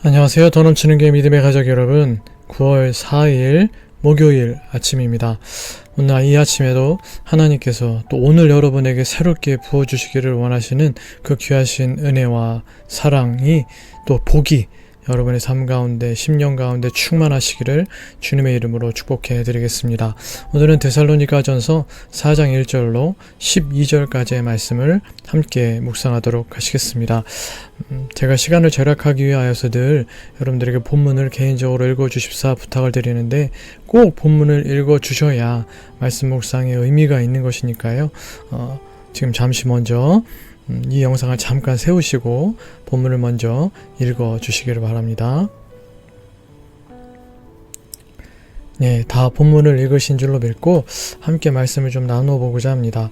안녕하세요. 더 넘치는 게 믿음의 가족 여러분, 9월 4일 목요일 아침입니다. 오늘 이 아침에도 하나님께서 또 오늘 여러분에게 새롭게 부어주시기를 원하시는 그 귀하신 은혜와 사랑이 또 복이 여러분의 삶 가운데, 심령 가운데 충만하시기를 주님의 이름으로 축복해 드리겠습니다. 오늘은 데살로니가전서 4장 1절로 12절까지의 말씀을 함께 묵상하도록 하시겠습니다. 제가 시간을 절약하기 위하여서 늘 여러분들에게 본문을 개인적으로 읽어주십사 부탁을 드리는데 꼭 본문을 읽어주셔야 말씀 묵상에 의미가 있는 것이니까요. 지금 잠시 먼저 이 영상을 잠깐 세우시고 본문을 먼저 읽어주시기를 바랍니다. 네, 다 본문을 읽으신 줄로 믿고 함께 말씀을 좀 나눠보고자 합니다.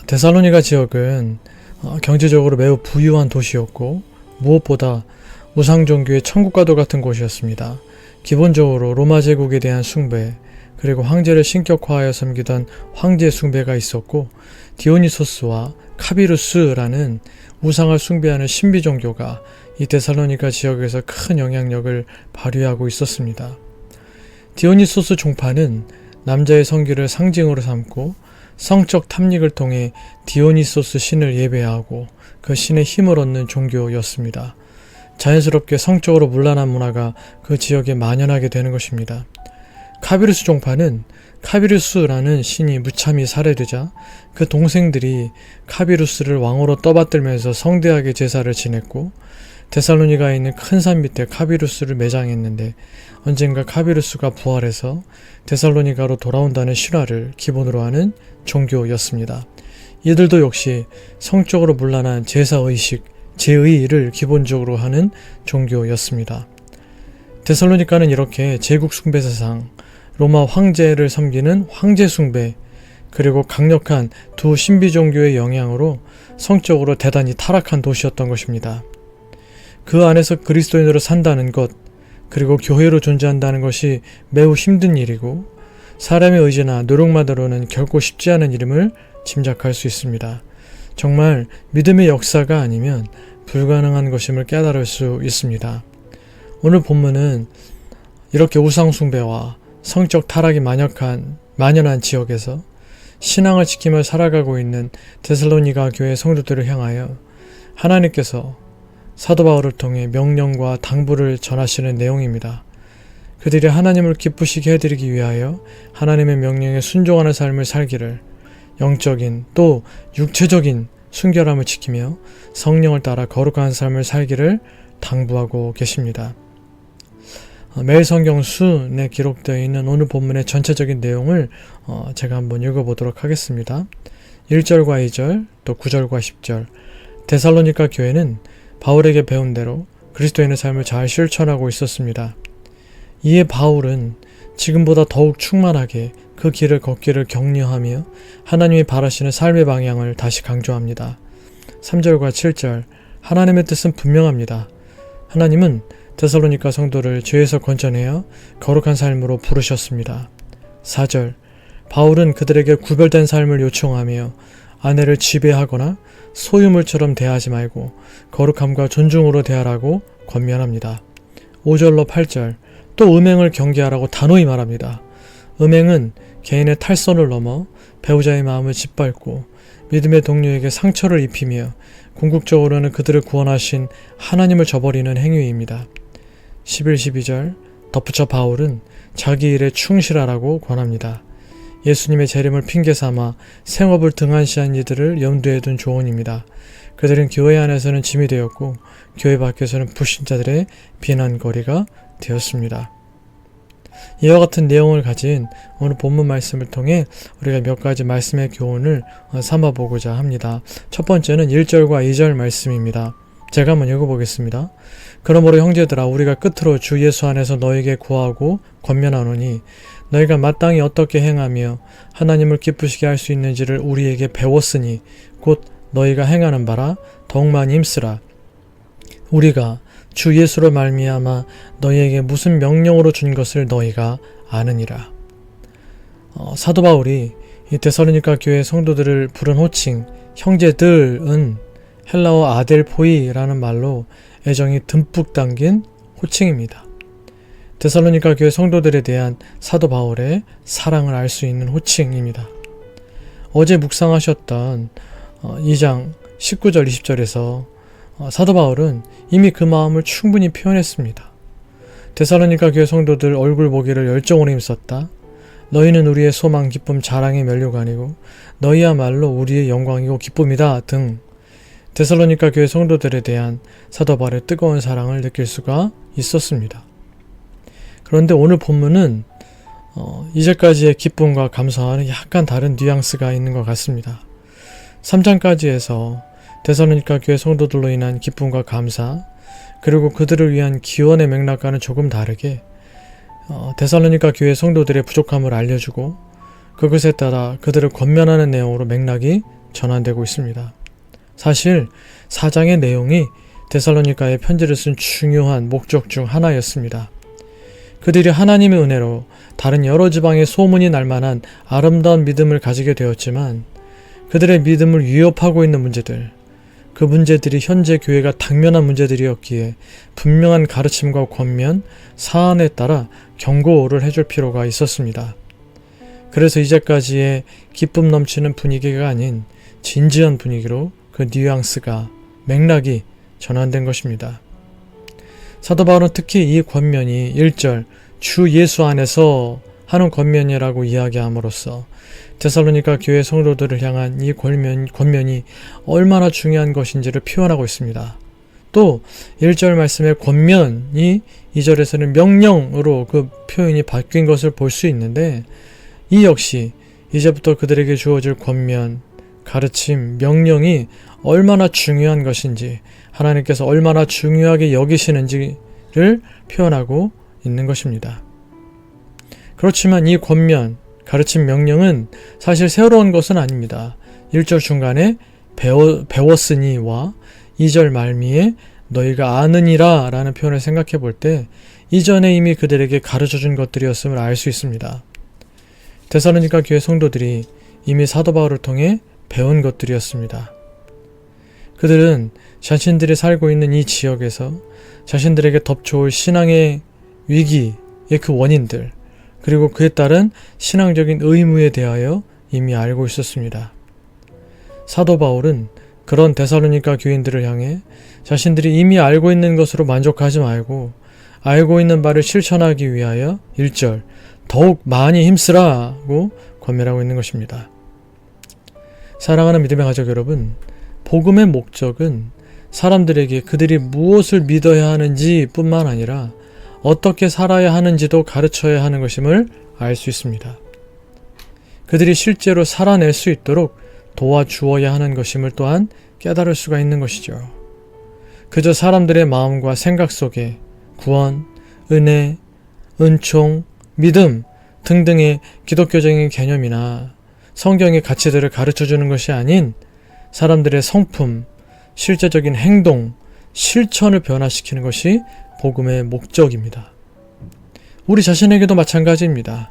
데살로니가 지역은 경제적으로 매우 부유한 도시였고 무엇보다 우상종교의 천국과도 같은 곳이었습니다. 기본적으로 로마 제국에 대한 숭배, 그리고 황제를 신격화하여 섬기던 황제 숭배가 있었고 디오니소스와 카비루스라는 우상을 숭배하는 신비 종교가 이 데살로니가 지역에서 큰 영향력을 발휘하고 있었습니다. 디오니소스 종파는 남자의 성기를 상징으로 삼고 성적 탐닉을 통해 디오니소스 신을 예배하고 그 신의 힘을 얻는 종교였습니다. 자연스럽게 성적으로 문란한 문화가 그 지역에 만연하게 되는 것입니다. 카비루스 종파는 카비루스라는 신이 무참히 살해되자 그 동생들이 카비루스를 왕으로 떠받들면서 성대하게 제사를 지냈고 데살로니가에 있는 큰 산 밑에 카비루스를 매장했는데 언젠가 카비루스가 부활해서 데살로니가로 돌아온다는 신화를 기본으로 하는 종교였습니다. 이들도 역시 성적으로 문란한 제사의식, 제의를 기본적으로 하는 종교였습니다. 데살로니가는 이렇게 제국 숭배사상, 로마 황제를 섬기는 황제 숭배, 그리고 강력한 두 신비 종교의 영향으로 성적으로 대단히 타락한 도시였던 것입니다. 그 안에서 그리스도인으로 산다는 것, 그리고 교회로 존재한다는 것이 매우 힘든 일이고 사람의 의지나 노력만으로는 결코 쉽지 않은 일임을 짐작할 수 있습니다. 정말 믿음의 역사가 아니면 불가능한 것임을 깨달을 수 있습니다. 오늘 본문은 이렇게 우상숭배와 성적 타락이 만연한 지역에서 신앙을 지키며 살아가고 있는 데살로니가 교회 성도들을 향하여 하나님께서 사도 바울을 통해 명령과 당부를 전하시는 내용입니다. 그들이 하나님을 기쁘시게 해드리기 위하여 하나님의 명령에 순종하는 삶을 살기를, 영적인 또 육체적인 순결함을 지키며 성령을 따라 거룩한 삶을 살기를 당부하고 계십니다. 매일 성경 순에 기록되어 있는 오늘 본문의 전체적인 내용을 제가 한번 읽어보도록 하겠습니다. 1절과 2절, 또 9절과 10절. 데살로니가 교회는 바울에게 배운 대로 그리스도인의 삶을 잘 실천하고 있었습니다. 이에 바울은 지금보다 더욱 충만하게 그 길을 걷기를 격려하며 하나님이 바라시는 삶의 방향을 다시 강조합니다. 3절과 7절. 하나님의 뜻은 분명합니다. 하나님은 데살로니가 성도를 죄에서 건져내어 거룩한 삶으로 부르셨습니다. 4절. 바울은 그들에게 구별된 삶을 요청하며 아내를 지배하거나 소유물처럼 대하지 말고 거룩함과 존중으로 대하라고 권면합니다. 5절로 8절. 또 음행을 경계하라고 단호히 말합니다. 음행은 개인의 탈선을 넘어 배우자의 마음을 짓밟고 믿음의 동료에게 상처를 입히며 궁극적으로는 그들을 구원하신 하나님을 저버리는 행위입니다. 11, 12절. 덧붙여 바울은 자기 일에 충실하라고 권합니다. 예수님의 재림을 핑계삼아 생업을 등한시한 이들을 염두에 둔 조언입니다. 그들은 교회 안에서는 짐이 되었고 교회 밖에서는 불신자들의 비난거리가 되었습니다. 이와 같은 내용을 가진 오늘 본문 말씀을 통해 우리가 몇 가지 말씀의 교훈을 삼아보고자 합니다. 첫 번째는 1절과 2절 말씀입니다. 제가 한번 읽어보겠습니다. 그러므로 형제들아, 우리가 끝으로 주 예수 안에서 너에게 구하고 권면하노니 너희가 마땅히 어떻게 행하며 하나님을 기쁘시게 할 수 있는지를 우리에게 배웠으니 곧 너희가 행하는 바라 더욱 많이 힘쓰라. 우리가 주 예수로 말미암아 너희에게 무슨 명령으로 준 것을 너희가 아느니라. 사도 바울이 이 데살로니가 교회 성도들을 부른 호칭 형제들은 헬라어 아델포이라는 말로 애정이 듬뿍 담긴 호칭입니다. 데살로니가 교회 성도들에 대한 사도 바울의 사랑을 알 수 있는 호칭입니다. 어제 묵상하셨던 2장 19절 20절에서 사도 바울은 이미 그 마음을 충분히 표현했습니다. 데살로니가 교회 성도들 얼굴 보기를 열정으로 힘썼다. 너희는 우리의 소망, 기쁨, 자랑의 면류관이고 너희야말로 우리의 영광이고 기쁨이다 등 데살로니가 교회 성도들에 대한 사도 바울의 뜨거운 사랑을 느낄 수가 있었습니다. 그런데 오늘 본문은 이제까지의 기쁨과 감사와는 약간 다른 뉘앙스가 있는 것 같습니다. 3장까지에서 데살로니가 교회 성도들로 인한 기쁨과 감사, 그리고 그들을 위한 기원의 맥락과는 조금 다르게 데살로니가 교회 성도들의 부족함을 알려주고 그것에 따라 그들을 권면하는 내용으로 맥락이 전환되고 있습니다. 사실 4장의 내용이 데살로니가에 편지를 쓴 중요한 목적 중 하나였습니다. 그들이 하나님의 은혜로 다른 여러 지방의 소문이 날 만한 아름다운 믿음을 가지게 되었지만 그들의 믿음을 위협하고 있는 문제들, 그 문제들이 현재 교회가 당면한 문제들이었기에 분명한 가르침과 권면, 사안에 따라 경고를 해줄 필요가 있었습니다. 그래서 이제까지의 기쁨 넘치는 분위기가 아닌 진지한 분위기로 그 뉘앙스가, 맥락이 전환된 것입니다. 사도 바울은 특히 이 권면이 1절 주 예수 안에서 하는 권면이라고 이야기함으로써 데살로니가 교회 성도들을 향한 이 권면이 얼마나 중요한 것인지를 표현하고 있습니다. 또 1절 말씀의 권면이 2절에서는 명령으로 그 표현이 바뀐 것을 볼 수 있는데 이 역시 이제부터 그들에게 주어질 권면, 가르침, 명령이 얼마나 중요한 것인지, 하나님께서 얼마나 중요하게 여기시는지를 표현하고 있는 것입니다. 그렇지만 이 권면, 가르침, 명령은 사실 새로운 것은 아닙니다. 1절 중간에 배웠으니와 2절 말미에 너희가 아느니라 라는 표현을 생각해 볼 때 이전에 이미 그들에게 가르쳐준 것들이었음을 알 수 있습니다. 데살로니가 교회 성도들이 이미 사도 바울을 통해 배운 것들이었습니다. 그들은 자신들이 살고 있는 이 지역에서 자신들에게 덮쳐올 신앙의 위기의 그 원인들, 그리고 그에 따른 신앙적인 의무에 대하여 이미 알고 있었습니다. 사도 바울은 그런 데살로니가 교인들을 향해 자신들이 이미 알고 있는 것으로 만족하지 말고 알고 있는 바를 실천하기 위하여 1절 더욱 많이 힘쓰라고 권면하고 있는 것입니다. 사랑하는 믿음의 가족 여러분, 복음의 목적은 사람들에게 그들이 무엇을 믿어야 하는지 뿐만 아니라 어떻게 살아야 하는지도 가르쳐야 하는 것임을 알 수 있습니다. 그들이 실제로 살아낼 수 있도록 도와주어야 하는 것임을 또한 깨달을 수가 있는 것이죠. 그저 사람들의 마음과 생각 속에 구원, 은혜, 은총, 믿음 등등의 기독교적인 개념이나 성경의 가치들을 가르쳐주는 것이 아닌 사람들의 성품, 실제적인 행동, 실천을 변화시키는 것이 복음의 목적입니다. 우리 자신에게도 마찬가지입니다.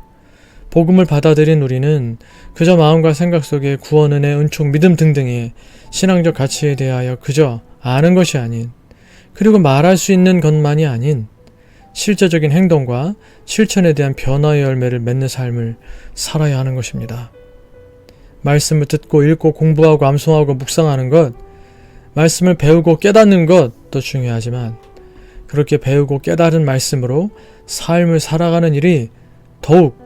복음을 받아들인 우리는 그저 마음과 생각 속에 구원, 은혜, 은총, 믿음 등등의 신앙적 가치에 대하여 그저 아는 것이 아닌, 그리고 말할 수 있는 것만이 아닌 실제적인 행동과 실천에 대한 변화의 열매를 맺는 삶을 살아야 하는 것입니다. 말씀을 듣고 읽고 공부하고 암송하고 묵상하는 것, 말씀을 배우고 깨닫는 것도 중요하지만 그렇게 배우고 깨달은 말씀으로 삶을 살아가는 일이 더욱,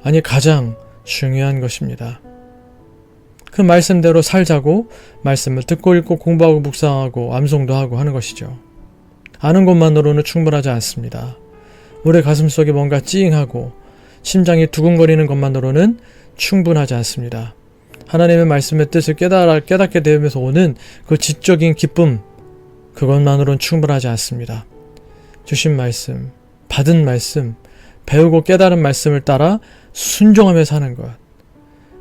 아니 가장 중요한 것입니다. 그 말씀대로 살자고 말씀을 듣고 읽고 공부하고 묵상하고 암송도 하고 하는 것이죠. 아는 것만으로는 충분하지 않습니다. 우리 가슴속에 뭔가 찡하고 심장이 두근거리는 것만으로는 충분하지 않습니다. 하나님의 말씀의 뜻을 깨닫게 되면서 오는 그 지적인 기쁨, 그것만으로는 충분하지 않습니다. 주신 말씀, 받은 말씀, 배우고 깨달은 말씀을 따라 순종하며 사는 것,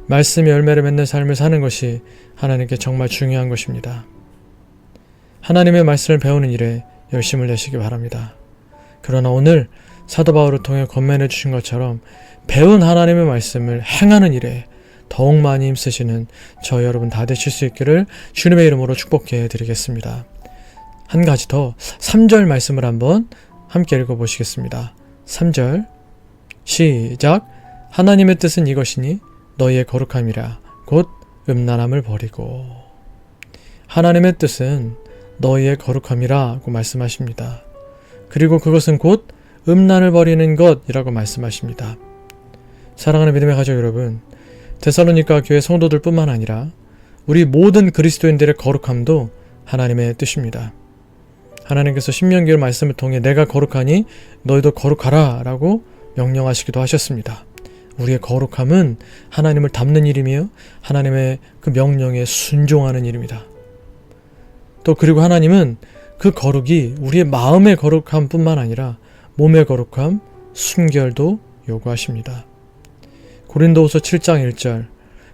말씀의 열매를 맺는 삶을 사는 것이 하나님께 정말 중요한 것입니다. 하나님의 말씀을 배우는 일에 열심을 내시기 바랍니다. 그러나 오늘 사도 바울을 통해 권면해 주신 것처럼 배운 하나님의 말씀을 행하는 일에 더욱 많이 힘쓰시는 저 여러분 다 되실 수 있기를 주님의 이름으로 축복해 드리겠습니다. 한 가지 더 3절 말씀을 한번 함께 읽어보시겠습니다. 3절 시작. 하나님의 뜻은 이것이니 너희의 거룩함이라 곧 음란함을 버리고. 하나님의 뜻은 너희의 거룩함이라고 말씀하십니다. 그리고 그것은 곧 음란을 버리는 것이라고 말씀하십니다. 사랑하는 믿음의 가족 여러분, 데살로니가 교회 성도들 뿐만 아니라 우리 모든 그리스도인들의 거룩함도 하나님의 뜻입니다. 하나님께서 신명기의 말씀을 통해 내가 거룩하니 너희도 거룩하라 라고 명령하시기도 하셨습니다. 우리의 거룩함은 하나님을 닮는 일이며 하나님의 그 명령에 순종하는 일입니다. 또 그리고 하나님은 그 거룩이 우리의 마음의 거룩함 뿐만 아니라 몸의 거룩함, 순결도 요구하십니다. 고린도후서 7장 1절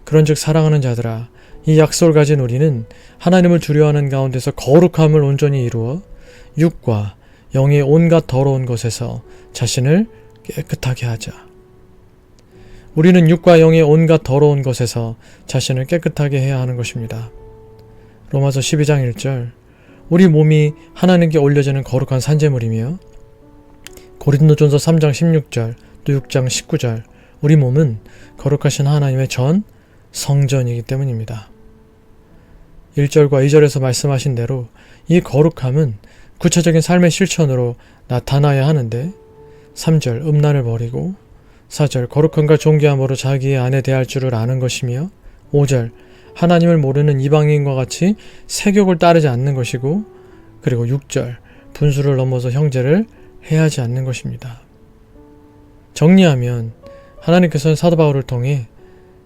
그런즉 사랑하는 자들아 이 약속을 가진 우리는 하나님을 두려워하는 가운데서 거룩함을 온전히 이루어 육과 영의 온갖 더러운 것에서 자신을 깨끗하게 하자. 우리는 육과 영의 온갖 더러운 것에서 자신을 깨끗하게 해야 하는 것입니다. 로마서 12장 1절 우리 몸이 하나님께 올려지는 거룩한 산제물이며 고린도전서 3장 16절 또 6장 19절 우리 몸은 거룩하신 하나님의 전 성전이기 때문입니다. 1절과 2절에서 말씀하신 대로 이 거룩함은 구체적인 삶의 실천으로 나타나야 하는데 3절 음란을 버리고 4절 거룩함과 존귀함으로 자기의 아내 대할 줄을 아는 것이며 5절 하나님을 모르는 이방인과 같이 세욕을 따르지 않는 것이고 그리고 6절 분수를 넘어서 형제를 해하지 않는 것입니다. 정리하면 하나님께서는 사도 바울을 통해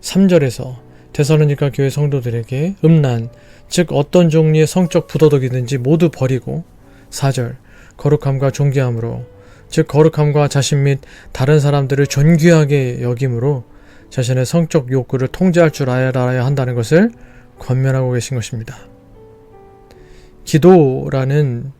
3절에서 데살로니가 교회 성도들에게 음란, 즉 어떤 종류의 성적 부도덕이든지 모두 버리고 4절 거룩함과 존귀함으로 즉 거룩함과 자신 및 다른 사람들을 존귀하게 여김으로 자신의 성적 욕구를 통제할 줄 알아야 한다는 것을 권면하고 계신 것입니다. 기도라는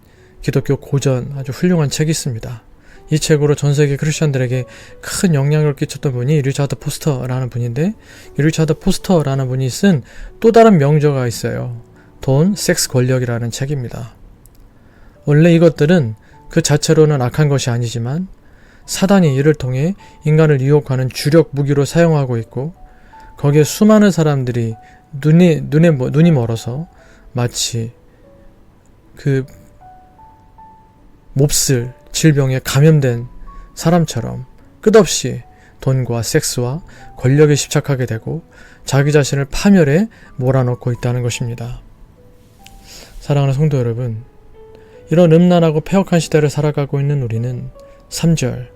기독교 고전 아주 훌륭한 책이 있습니다. 이 책으로 전세계 크리스천들에게 큰 영향을 끼쳤던 분이 리차드 포스터라는 분인데 이 리차드 포스터라는 분이 쓴 또 다른 명저가 있어요. 돈, 섹스, 권력이라는 책입니다. 원래 이것들은 그 자체로는 악한 것이 아니지만 사단이 이를 통해 인간을 유혹하는 주력 무기로 사용하고 있고 거기에 수많은 사람들이 눈이 멀어서 마치 그 몹쓸 질병에 감염된 사람처럼 끝없이 돈과 섹스와 권력에 집착하게 되고 자기 자신을 파멸에 몰아넣고 있다는 것입니다. 사랑하는 성도 여러분, 이런 음란하고 패역한 시대를 살아가고 있는 우리는 3절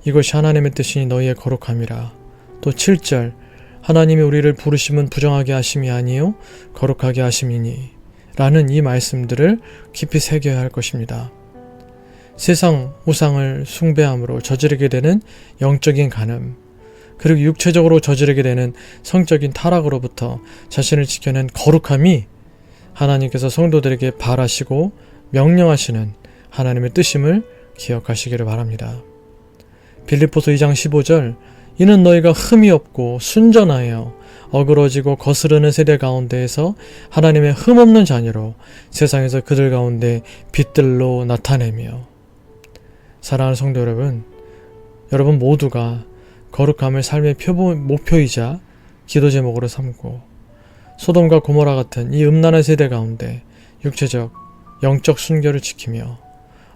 이것이 하나님의 뜻이니 너희의 거룩함이라 또 7절 하나님이 우리를 부르심은 부정하게 하심이 아니요 거룩하게 하심이니 라는 이 말씀들을 깊이 새겨야 할 것입니다. 세상 우상을 숭배함으로 저지르게 되는 영적인 간음 그리고 육체적으로 저지르게 되는 성적인 타락으로부터 자신을 지켜낸 거룩함이 하나님께서 성도들에게 바라시고 명령하시는 하나님의 뜻임을 기억하시기를 바랍니다. 빌립보서 2장 15절 이는 너희가 흠이 없고 순전하여 어그러지고 거스르는 세대 가운데에서 하나님의 흠없는 자녀로 세상에서 그들 가운데 빛들로 나타내며 사랑하는 성도 여러분 모두가 거룩함을 삶의 목표이자 기도 제목으로 삼고 소돔과 고모라 같은 이 음란한 세대 가운데 육체적, 영적 순결을 지키며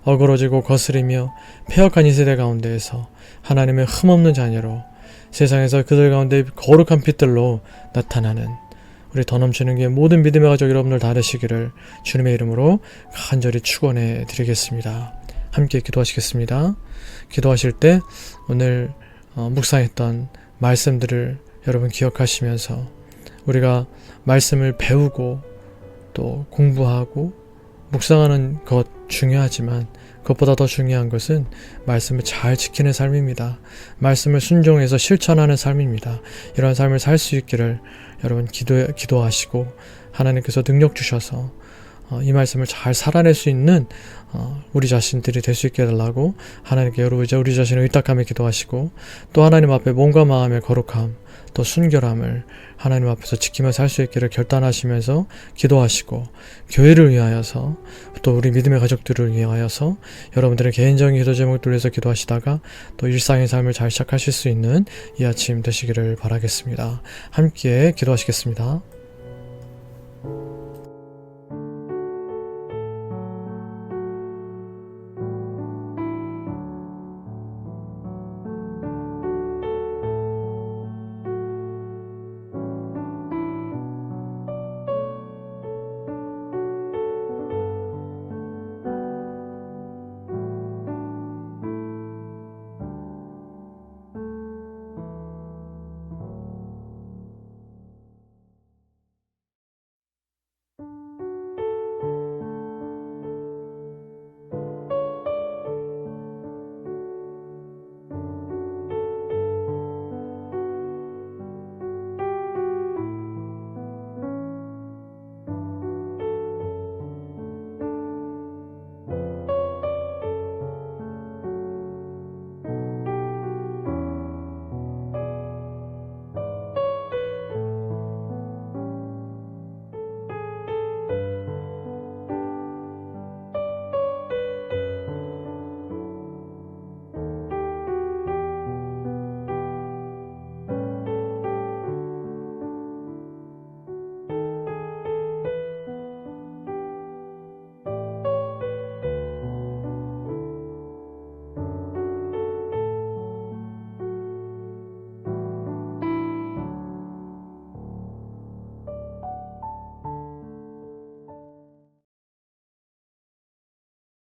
어그러지고 거스리며 패역한 이 세대 가운데에서 하나님의 흠없는 자녀로 세상에서 그들 가운데 거룩한 빛들로 나타나는 우리 더 넘치는 게 모든 믿음의 가족 여러분들 다 되시기를 주님의 이름으로 간절히 축원해 드리겠습니다. 함께 기도하시겠습니다. 기도하실 때 오늘 묵상했던 말씀들을 여러분 기억하시면서 우리가 말씀을 배우고 또 공부하고 묵상하는 것 중요하지만 그것보다 더 중요한 것은 말씀을 잘 지키는 삶입니다. 말씀을 순종해서 실천하는 삶입니다. 이런 삶을 살 수 있기를 여러분 기도하시고 하나님께서 능력 주셔서 이 말씀을 잘 살아낼 수 있는 우리 자신들이 될 수 있게 해달라고 하나님께 우리 자신을 의탁하며 기도하시고 또 하나님 앞에 몸과 마음의 거룩함 또 순결함을 하나님 앞에서 지키며 살 수 있기를 결단하시면서 기도하시고, 교회를 위하여서 또 우리 믿음의 가족들을 위하여서 여러분들의 개인적인 기도 제목들 위해서 기도하시다가 또 일상의 삶을 잘 시작하실 수 있는 이 아침 되시기를 바라겠습니다. 함께 기도하시겠습니다.